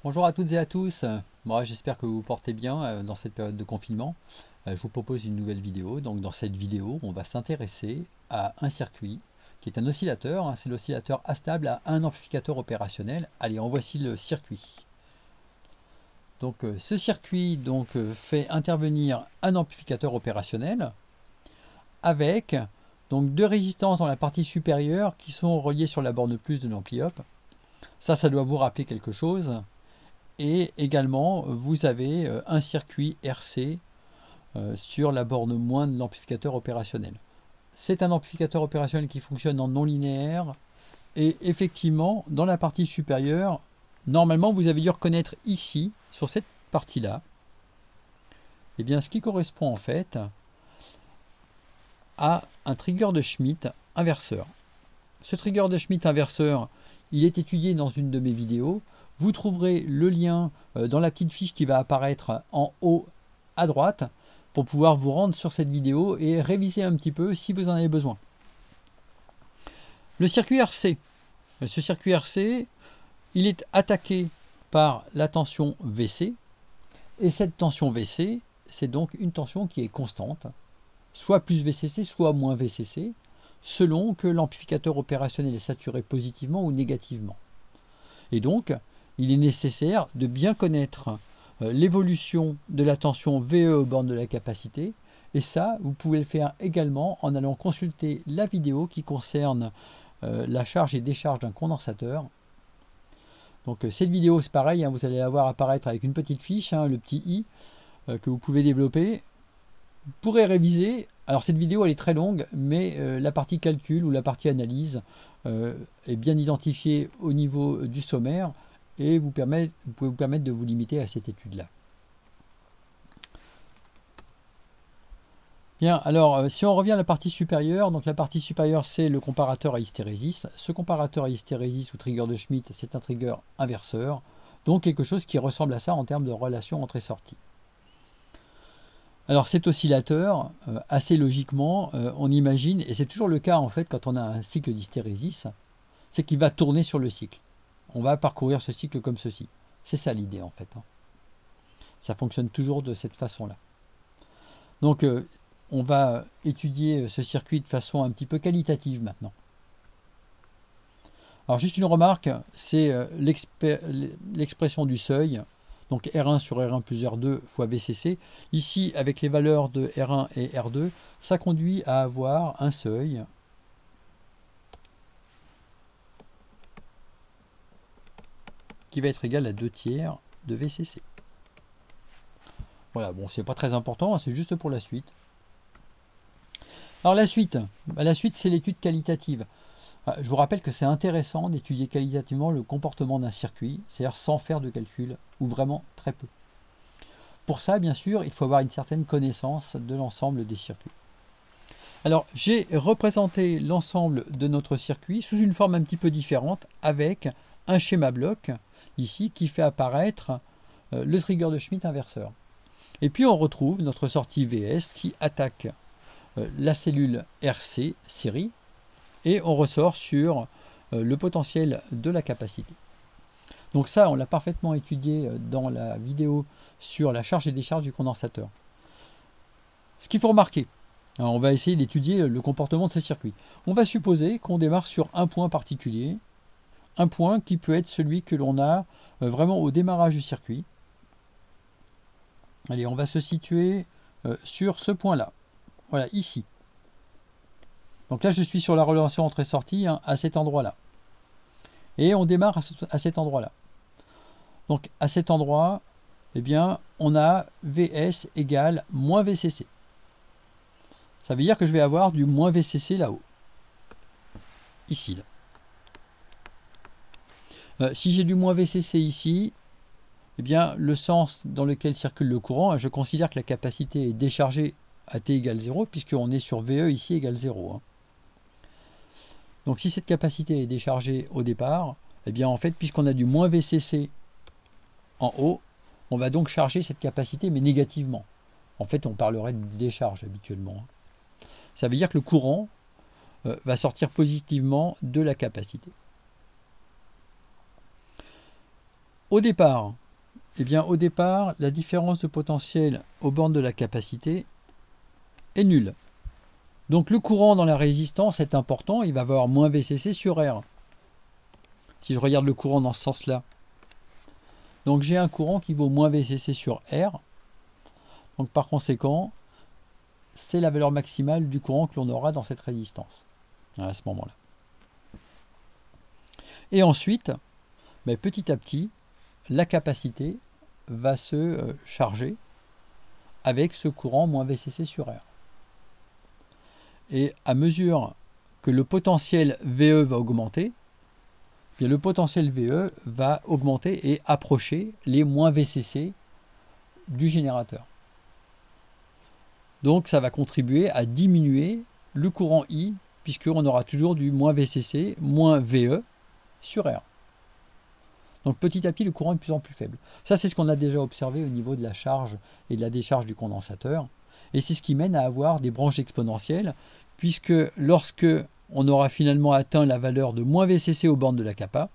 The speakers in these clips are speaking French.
Bonjour à toutes et à tous. Moi, j'espère que vous vous portez bien dans cette période de confinement. Je vous propose une nouvelle vidéo. Donc, dans cette vidéo, on va s'intéresser à un circuit qui est un oscillateur, hein. C'est l'oscillateur astable à un amplificateur opérationnel. Allez, en voici le circuit. Donc, ce circuit fait intervenir un amplificateur opérationnel avec donc deux résistances dans la partie supérieure qui sont reliées sur la borne plus de l'ampli-up. Ça doit vous rappeler quelque chose. Et également, vous avez un circuit RC sur la borne moins de l'amplificateur opérationnel. C'est un amplificateur opérationnel qui fonctionne en non linéaire. Et effectivement, dans la partie supérieure, normalement, vous avez dû reconnaître ici, sur cette partie-là, eh bien, ce qui correspond en fait à un trigger de Schmitt inverseur. Ce trigger de Schmitt inverseur, il est étudié dans une de mes vidéos. Vous trouverez le lien dans la petite fiche qui va apparaître en haut à droite pour pouvoir vous rendre sur cette vidéo et réviser un petit peu si vous en avez besoin. Le circuit RC. Ce circuit RC, il est attaqué par la tension VC. Et cette tension VC, c'est donc une tension qui est constante, soit plus VCC, soit moins VCC, selon que l'amplificateur opérationnel est saturé positivement ou négativement. Et donc, il est nécessaire de bien connaître l'évolution de la tension VE aux bornes de la capacité. Et ça, vous pouvez le faire également en allant consulter la vidéo qui concerne la charge et décharge d'un condensateur. Donc cette vidéo, c'est pareil, hein, vous allez la voir apparaître avec une petite fiche, hein, le petit i, que vous pouvez développer. Vous pourrez réviser. Alors cette vidéo elle est très longue, mais la partie calcul ou la partie analyse est bien identifiée au niveau du sommaire et vous pouvez vous permettre de vous limiter à cette étude-là. Bien, alors si on revient à la partie supérieure, donc la partie supérieure c'est le comparateur à hystérésis. Ce comparateur à hystérésis ou trigger de Schmitt, c'est un trigger inverseur, donc quelque chose qui ressemble à ça en termes de relation entrée-sortie. Alors cet oscillateur, assez logiquement, on imagine, et c'est toujours le cas en fait quand on a un cycle d'hystérésis, c'est qu'il va tourner sur le cycle. On va parcourir ce cycle comme ceci. C'est ça l'idée en fait. Ça fonctionne toujours de cette façon-là. Donc on va étudier ce circuit de façon un petit peu qualitative maintenant. Alors juste une remarque, c'est l'expression du seuil. Donc R1 sur R1 plus R2 fois VCC. Ici, avec les valeurs de R1 et R2, ça conduit à avoir un seuil qui va être égal à 2 tiers de VCC. Voilà, bon, c'est pas très important, c'est juste pour la suite. Alors la suite c'est l'étude qualitative. Je vous rappelle que c'est intéressant d'étudier qualitativement le comportement d'un circuit, c'est-à-dire sans faire de calcul, ou vraiment très peu. Pour ça, bien sûr, il faut avoir une certaine connaissance de l'ensemble des circuits. Alors, j'ai représenté l'ensemble de notre circuit sous une forme un petit peu différente, avec un schéma bloc, ici, qui fait apparaître le trigger de Schmitt inverseur. Et puis, on retrouve notre sortie VS qui attaque la cellule RC, série, et on ressort sur le potentiel de la capacité. Donc ça, on l'a parfaitement étudié dans la vidéo sur la charge et décharge du condensateur. Ce qu'il faut remarquer, alors on va essayer d'étudier le comportement de ces circuits. On va supposer qu'on démarre sur un point particulier, un point qui peut être celui que l'on a vraiment au démarrage du circuit. Allez, on va se situer sur ce point-là, voilà, ici. Donc là, je suis sur la relation entrée-sortie hein, à cet endroit-là. Et on démarre à cet endroit-là. Donc à cet endroit, eh bien, on a VS égale moins VCC. Ça veut dire que je vais avoir du moins VCC là-haut. Ici. Là. Si j'ai du moins VCC ici, eh bien, le sens dans lequel circule le courant, je considère que la capacité est déchargée à T égale 0, puisqu'on est sur VE ici égale 0. Hein. Donc si cette capacité est déchargée au départ, eh bien en fait, puisqu'on a du moins VCC en haut, on va donc charger cette capacité, mais négativement. En fait, on parlerait de décharge habituellement. Ça veut dire que le courant va sortir positivement de la capacité. au départ, eh bien, au départ, la différence de potentiel aux bornes de la capacité est nulle. Donc le courant dans la résistance est important, il va avoir moins VCC sur R. Si je regarde le courant dans ce sens-là. Donc j'ai un courant qui vaut moins VCC sur R. Donc par conséquent, c'est la valeur maximale du courant que l'on aura dans cette résistance à ce moment-là. Et ensuite, petit à petit, la capacité va se charger avec ce courant moins VCC sur R. Et à mesure que le potentiel VE va augmenter, bien le potentiel VE va augmenter et approcher les moins VCC du générateur. Donc ça va contribuer à diminuer le courant I, puisqu'on aura toujours du moins VCC, moins VE sur R. Donc petit à petit, le courant est de plus en plus faible. Ça, c'est ce qu'on a déjà observé au niveau de la charge et de la décharge du condensateur. Et c'est ce qui mène à avoir des branches exponentielles, puisque lorsque on aura finalement atteint la valeur de moins VCC aux bornes de la capa,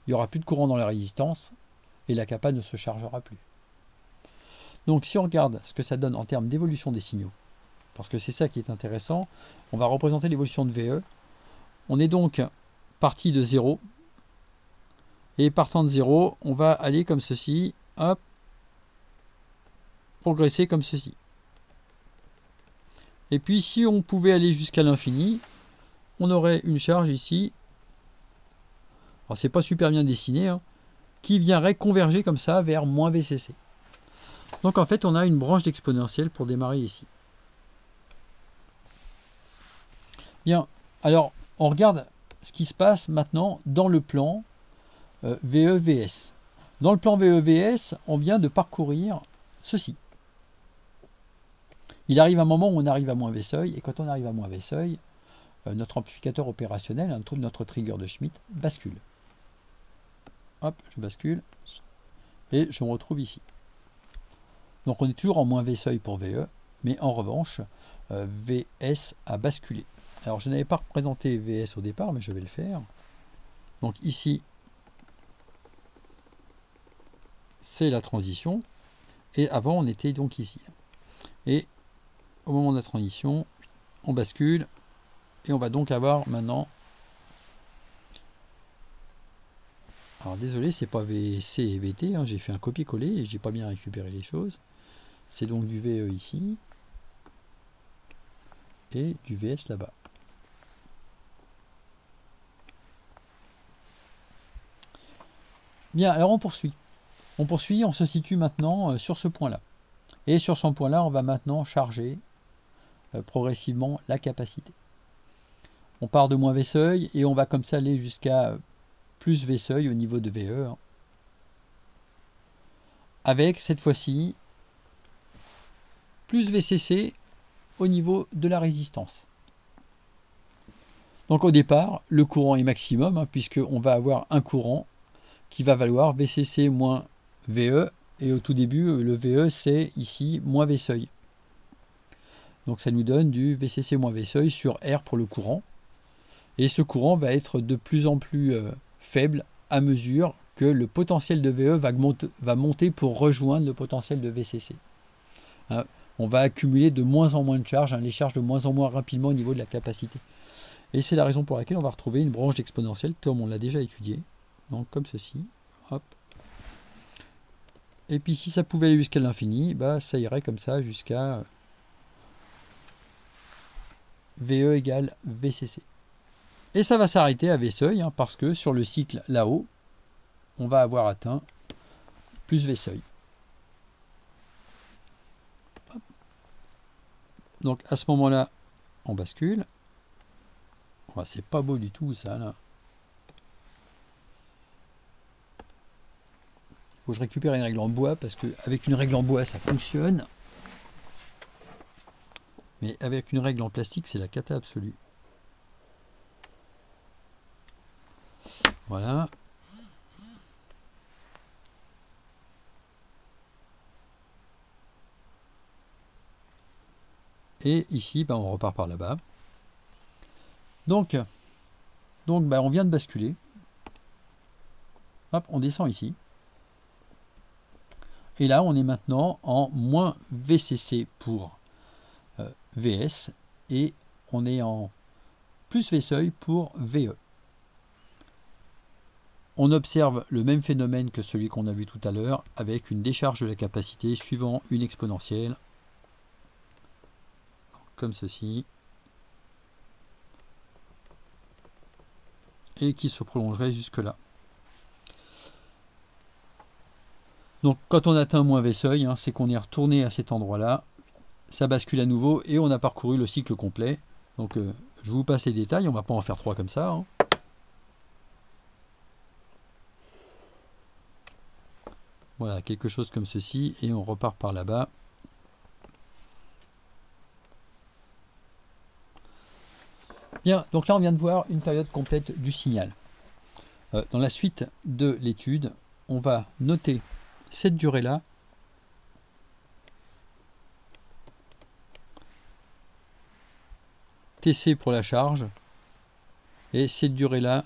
il n'y aura plus de courant dans la résistance et la capa ne se chargera plus. Donc si on regarde ce que ça donne en termes d'évolution des signaux, parce que c'est ça qui est intéressant, on va représenter l'évolution de VE. On est donc parti de 0, et partant de 0, on va aller comme ceci, hop, progresser comme ceci. Et puis si on pouvait aller jusqu'à l'infini, on aurait une charge ici, alors c'est pas super bien dessiné, hein, qui viendrait converger comme ça vers moins VCC. Donc en fait, on a une branche d'exponentielle pour démarrer ici. Bien, alors on regarde ce qui se passe maintenant dans le plan VE-VS. Dans le plan VE-VS, on vient de parcourir ceci. Il arrive un moment où on arrive à moins V seuil, et quand on arrive à moins V seuil, notre amplificateur opérationnel, notre trigger de Schmitt, bascule. Hop, je bascule, et je me retrouve ici. Donc on est toujours en moins V seuil pour VE, mais en revanche, VS a basculé. Alors je n'avais pas représenté VS au départ, mais je vais le faire. Donc ici, c'est la transition, et avant on était donc ici. Et au moment de la transition, on bascule, et on va donc avoir maintenant... Alors désolé, c'est pas VC et VT, hein, j'ai fait un copier-coller et j'ai pas bien récupéré les choses. C'est donc du VE ici et du VS là-bas. Bien, alors on poursuit. On poursuit, on se situe maintenant sur ce point-là. Et sur ce point-là, on va maintenant charger progressivement la capacité. On part de moins V seuil et on va comme ça aller jusqu'à plus V seuil au niveau de VE. Hein. Avec cette fois-ci plus VCC au niveau de la résistance. Donc au départ, le courant est maximum, hein, puisqu'on va avoir un courant qui va valoir VCC moins VE, et au tout début, le VE c'est ici moins V seuil. Donc ça nous donne du VCC moins V seuil sur R pour le courant. Et ce courant va être de plus en plus faible à mesure que le potentiel de VE va monter pour rejoindre le potentiel de VCC. Hein, on va accumuler de moins en moins de charges, hein, les charges de moins en moins rapidement au niveau de la capacité. Et c'est la raison pour laquelle on va retrouver une branche d'exponentielle comme on l'a déjà étudié. Donc comme ceci. Hop. Et puis si ça pouvait aller jusqu'à l'infini, ça irait comme ça jusqu'à VE égale VCC. Et ça va s'arrêter à V seuil, hein, parce que sur le cycle là-haut, on va avoir atteint plus V seuil. Donc à ce moment-là, on bascule. Oh, c'est pas beau du tout ça là. Il faut que je récupère une règle en bois parce qu'avec une règle en bois ça fonctionne. Mais avec une règle en plastique c'est la cata absolue. Voilà. Et ici, on repart par là-bas. Donc on vient de basculer. Hop, on descend ici. Et là, on est maintenant en moins VCC pour VS et on est en plus V seuil pour VE. On observe le même phénomène que celui qu'on a vu tout à l'heure avec une décharge de la capacité suivant une exponentielle comme ceci et qui se prolongerait jusque là. Donc quand on atteint moins V seuil, hein, c'est qu'on est retourné à cet endroit-là, ça bascule à nouveau et on a parcouru le cycle complet. Donc je vous passe les détails, on ne va pas en faire 3 comme ça. Hein. Voilà, quelque chose comme ceci et on repart par là-bas. Bien, donc là on vient de voir une période complète du signal. Dans la suite de l'étude, on va noter cette durée-là TC pour la charge et cette durée-là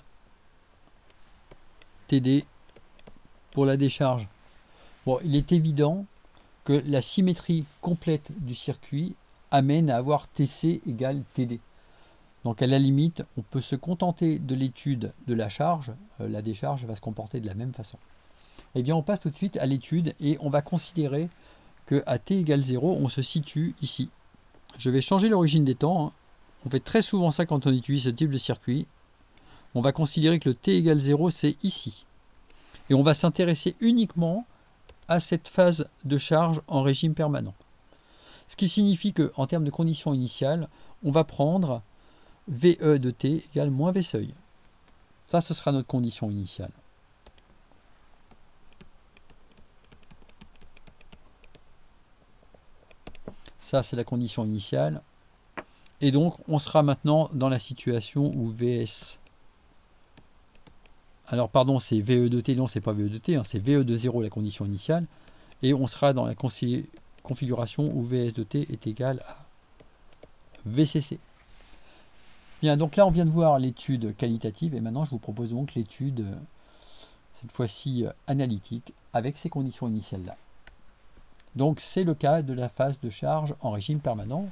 TD pour la décharge. Bon, il est évident que la symétrie complète du circuit amène à avoir TC égale TD. Donc à la limite, on peut se contenter de l'étude de la charge. La décharge va se comporter de la même façon. Eh bien, on passe tout de suite à l'étude et on va considérer qu'à t égale 0, on se situe ici. Je vais changer l'origine des temps. Hein. On fait très souvent ça quand on utilise ce type de circuit. On va considérer que le t égale 0, c'est ici. Et on va s'intéresser uniquement à cette phase de charge en régime permanent. Ce qui signifie qu'en termes de conditions initiales, on va prendre VE de t égale moins V seuil. Ça, ce sera notre condition initiale. Ça, c'est la condition initiale. Et donc, on sera maintenant dans la situation où VS... Alors, pardon, c'est VE de t. Non, c'est pas VE de t, hein, c'est VE de 0, la condition initiale. Et on sera dans la configuration où VS de t est égal à VCC. Bien, donc là, on vient de voir l'étude qualitative. Et maintenant, je vous propose donc l'étude, cette fois-ci analytique, avec ces conditions initiales-là. Donc c'est le cas de la phase de charge en régime permanent.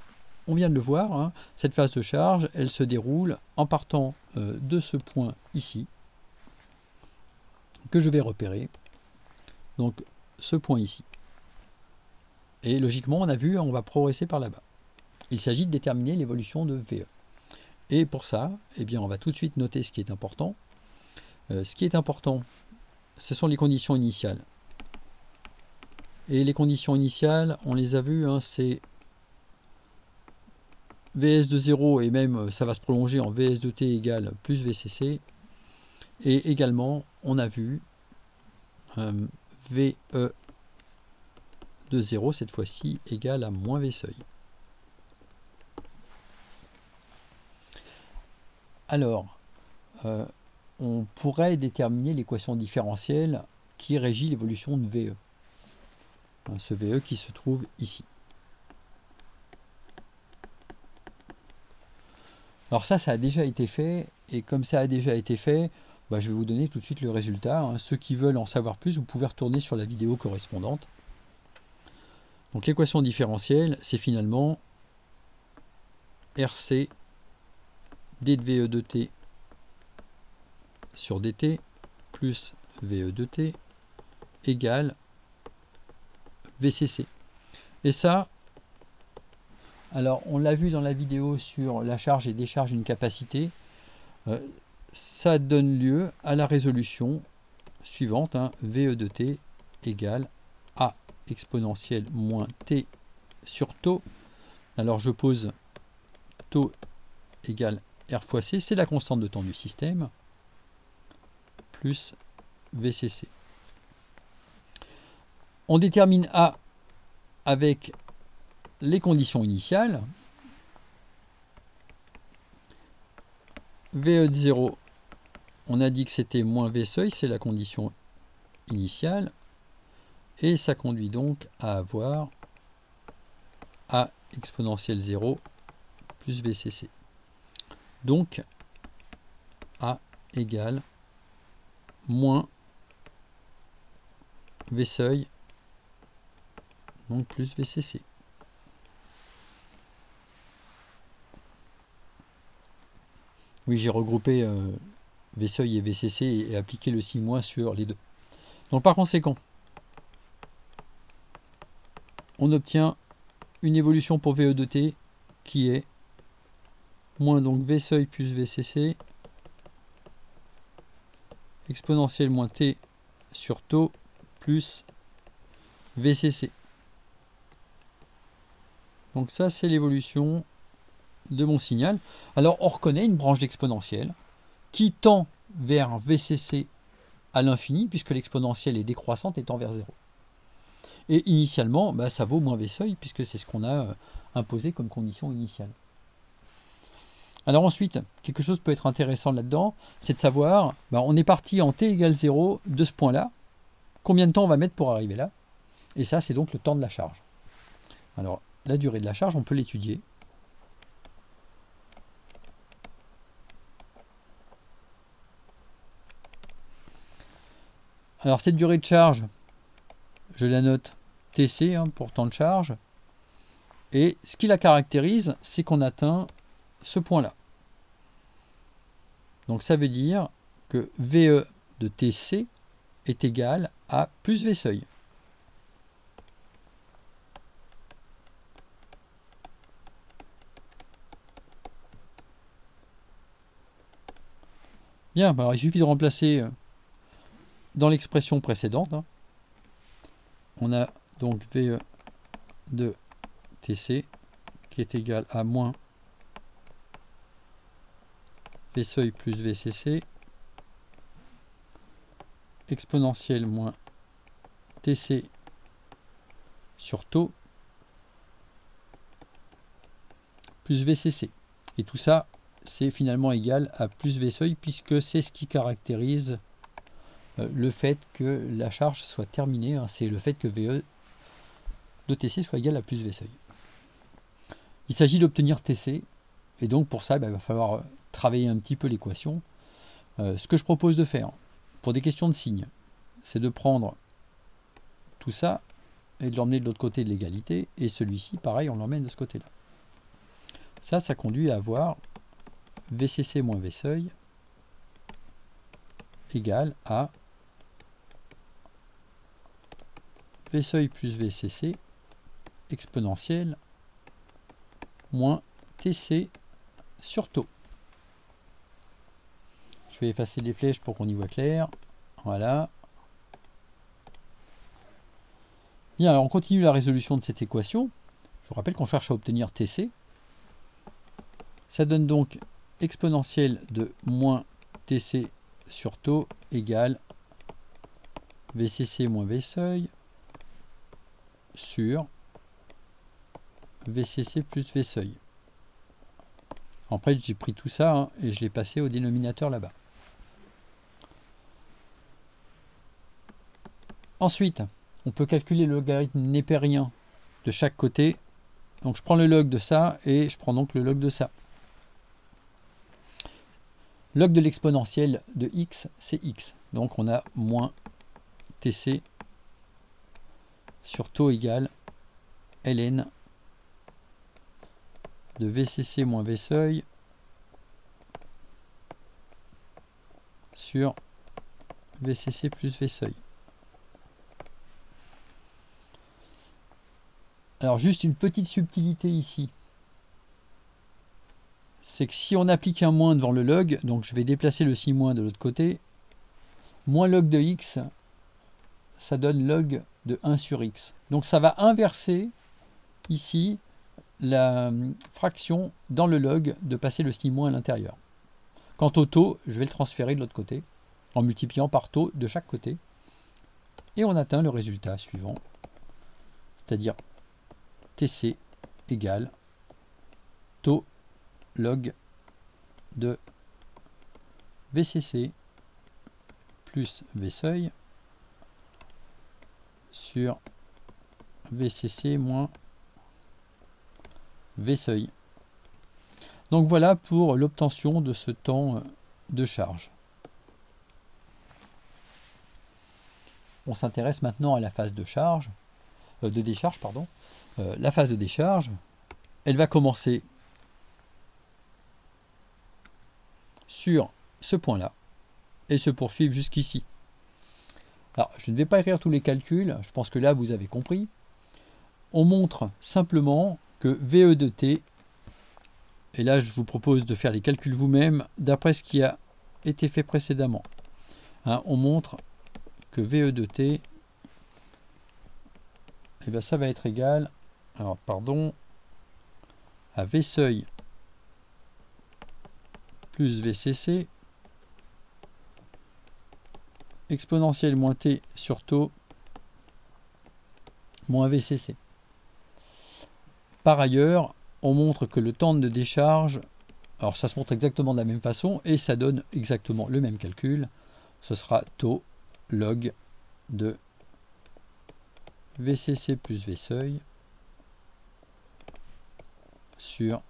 On vient de le voir, hein, cette phase de charge, elle se déroule en partant de ce point ici, que je vais repérer. Donc ce point ici. Et logiquement, on a vu, on va progresser par là-bas. Il s'agit de déterminer l'évolution de VE. Et pour ça, eh bien, on va tout de suite noter ce qui est important. Ce qui est important, ce sont les conditions initiales. Et les conditions initiales, on les a vues, hein, c'est VS de 0 et même ça va se prolonger en VS de t égale plus VCC. Et également, on a vu VE de 0 cette fois-ci égale à moins V seuil. Alors, on pourrait déterminer l'équation différentielle qui régit l'évolution de VE. Ce VE qui se trouve ici. Alors ça a déjà été fait, et comme ça a déjà été fait, bah, je vais vous donner tout de suite le résultat. Hein. Ceux qui veulent en savoir plus, vous pouvez retourner sur la vidéo correspondante. Donc l'équation différentielle, c'est finalement RC d de VE de t sur dt plus VE de t égale VCC. Et ça, alors on l'a vu dans la vidéo sur la charge et décharge d'une capacité, ça donne lieu à la résolution suivante, hein, VE de t égale A exponentielle moins t sur tau. Alors je pose tau égale R fois C, c'est la constante de temps du système, plus VCC. On détermine A avec les conditions initiales. VE de 0, on a dit que c'était moins V seuil, c'est la condition initiale. Et ça conduit donc à avoir A exponentielle 0 plus VCC. Donc A égale moins V seuil, donc plus VCC. Oui, j'ai regroupé V seuil et VCC et appliqué le signe- sur les deux. Donc par conséquent, on obtient une évolution pour VE de T qui est moins donc V seuil plus VCC exponentielle moins T sur taux plus VCC. Donc ça, c'est l'évolution de mon signal. Alors, on reconnaît une branche d'exponentielle qui tend vers VCC à l'infini, puisque l'exponentielle est décroissante et tend vers 0. Et initialement, bah, ça vaut moins V seuil, puisque c'est ce qu'on a imposé comme condition initiale. Alors ensuite, quelque chose peut être intéressant là-dedans, c'est de savoir, bah, on est parti en t égale 0 de ce point-là, combien de temps on va mettre pour arriver là? Et ça, c'est donc le temps de la charge. Alors, la durée de la charge, on peut l'étudier. Alors, cette durée de charge, je la note TC pour temps de charge. Et ce qui la caractérise, c'est qu'on atteint ce point-là. Donc, ça veut dire que VE de TC est égal à plus V seuil. Bien, alors il suffit de remplacer dans l'expression précédente. On a donc VE de TC qui est égal à moins V seuil plus VCC exponentielle moins TC sur taux plus VCC. Et tout ça, c'est finalement égal à plus V seuil, puisque c'est ce qui caractérise le fait que la charge soit terminée. C'est le fait que VE de TC soit égal à plus V seuil. Il s'agit d'obtenir TC, et donc pour ça, il va falloir travailler un petit peu l'équation. Ce que je propose de faire, pour des questions de signes, c'est de prendre tout ça et de l'emmener de l'autre côté de l'égalité, et celui-ci, pareil, on l'emmène de ce côté-là. Ça conduit à avoir VCC moins V seuil égale à V seuil plus VCC exponentielle moins TC sur taux. Je vais effacer les flèches pour qu'on y voit clair. Voilà. Bien, alors on continue la résolution de cette équation. Je vous rappelle qu'on cherche à obtenir TC. Ça donne donc exponentielle de moins TC sur taux égale VCC moins V seuil sur VCC plus V seuil. Après, j'ai pris tout ça et je l'ai passé au dénominateur là-bas. Ensuite, on peut calculer le logarithme népérien de chaque côté. Donc je prends le log de ça et je prends donc le log de ça. Log de l'exponentielle de x, c'est x. Donc on a moins TC sur taux égale ln de VCC moins V seuil sur VCC plus V seuil. Alors juste une petite subtilité ici, c'est que si on applique un moins devant le log, donc je vais déplacer le signe moins de l'autre côté, moins log de x, ça donne log de 1 sur x. Donc ça va inverser ici la fraction dans le log de passer le signe moins à l'intérieur. Quant au taux, je vais le transférer de l'autre côté, en multipliant par taux de chaque côté, et on atteint le résultat suivant, c'est-à-dire TC égale taux log de VCC plus V seuil sur VCC moins V seuil. Donc voilà pour l'obtention de ce temps de charge. on s'intéresse maintenant à la phase de charge, de décharge, pardon. La phase de décharge, elle va commencer sur ce point-là et se poursuivre jusqu'ici. Alors, je ne vais pas écrire tous les calculs, je pense que là, vous avez compris. On montre simplement que VE de T, et là, je vous propose de faire les calculs vous-même d'après ce qui a été fait précédemment. Hein, on montre que VE de T, eh bien, ça va être égal, alors, pardon, à V seuil plus VCC exponentielle moins T sur taux moins VCC. Par ailleurs, on montre que le temps de décharge, alors ça se montre exactement de la même façon et ça donne exactement le même calcul. Ce sera taux log de VCC plus V seuil sur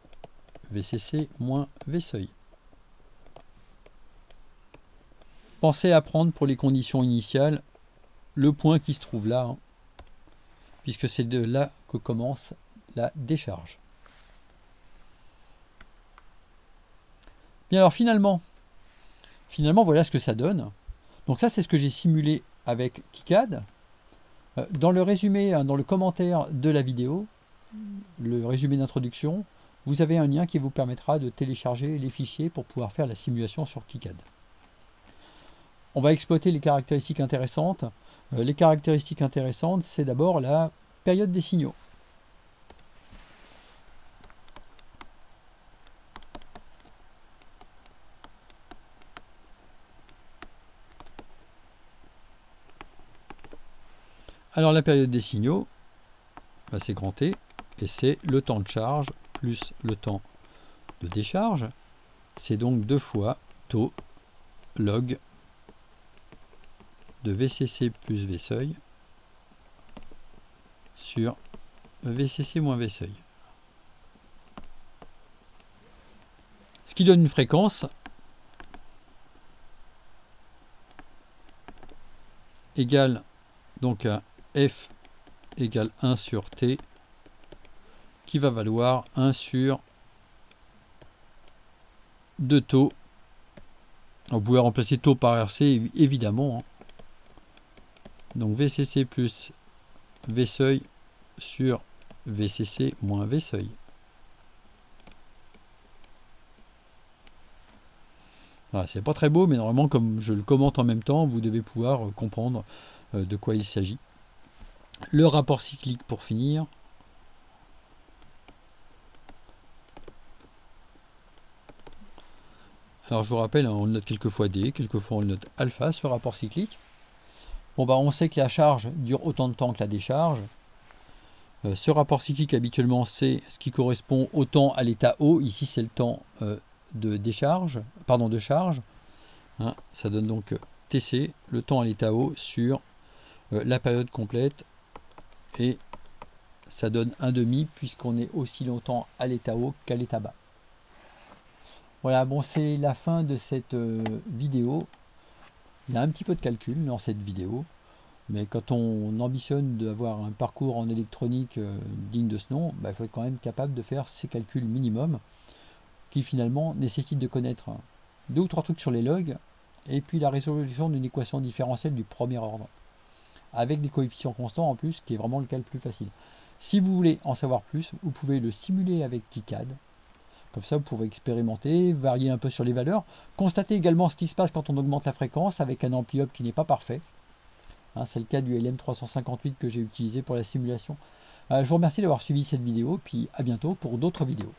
VCC moins V seuil. Pensez à prendre pour les conditions initiales le point qui se trouve là, hein, puisque c'est de là que commence la décharge. Bien alors finalement voilà ce que ça donne. Donc ça c'est ce que j'ai simulé avec KiCad. Dans le résumé, dans le commentaire de la vidéo, le résumé d'introduction, vous avez un lien qui vous permettra de télécharger les fichiers pour pouvoir faire la simulation sur KiCad. On va exploiter les caractéristiques intéressantes. Les caractéristiques intéressantes, c'est d'abord la période des signaux. Alors la période des signaux, bah, c'est grand T, et c'est le temps de charge plus le temps de décharge. C'est donc 2 fois taux log de VCC plus V seuil sur VCC moins V seuil. Ce qui donne une fréquence égale donc à F égale 1 sur T qui va valoir 1 sur 2 taux. On pouvait remplacer taux par RC évidemment. Hein. Donc VCC plus V seuil sur VCC moins V seuil. Voilà, c'est pas très beau, mais normalement, comme je le commente en même temps, vous devez pouvoir comprendre de quoi il s'agit. Le rapport cyclique pour finir. Alors je vous rappelle, on le note quelquefois D, quelquefois on le note alpha, ce rapport cyclique. Bon bah on sait que la charge dure autant de temps que la décharge. Ce rapport cyclique habituellement c'est ce qui correspond au temps à l'état haut. Ici c'est le temps de décharge, pardon de charge. Hein, ça donne donc TC, le temps à l'état haut sur la période complète. Et ça donne 1/2 puisqu'on est aussi longtemps à l'état haut qu'à l'état bas. Voilà, bon c'est la fin de cette vidéo. Il y a un petit peu de calcul dans cette vidéo, mais quand on ambitionne d'avoir un parcours en électronique digne de ce nom, bah, il faut être quand même capable de faire ces calculs minimum qui finalement nécessitent de connaître 2 ou 3 trucs sur les logs et puis la résolution d'une équation différentielle du premier ordre avec des coefficients constants en plus, qui est vraiment le cas le plus facile. Si vous voulez en savoir plus, vous pouvez le simuler avec KiCad. Comme ça, vous pouvez expérimenter, varier un peu sur les valeurs, constater également ce qui se passe quand on augmente la fréquence avec un ampli up qui n'est pas parfait. Hein, c'est le cas du LM358 que j'ai utilisé pour la simulation. Je vous remercie d'avoir suivi cette vidéo, puis à bientôt pour d'autres vidéos.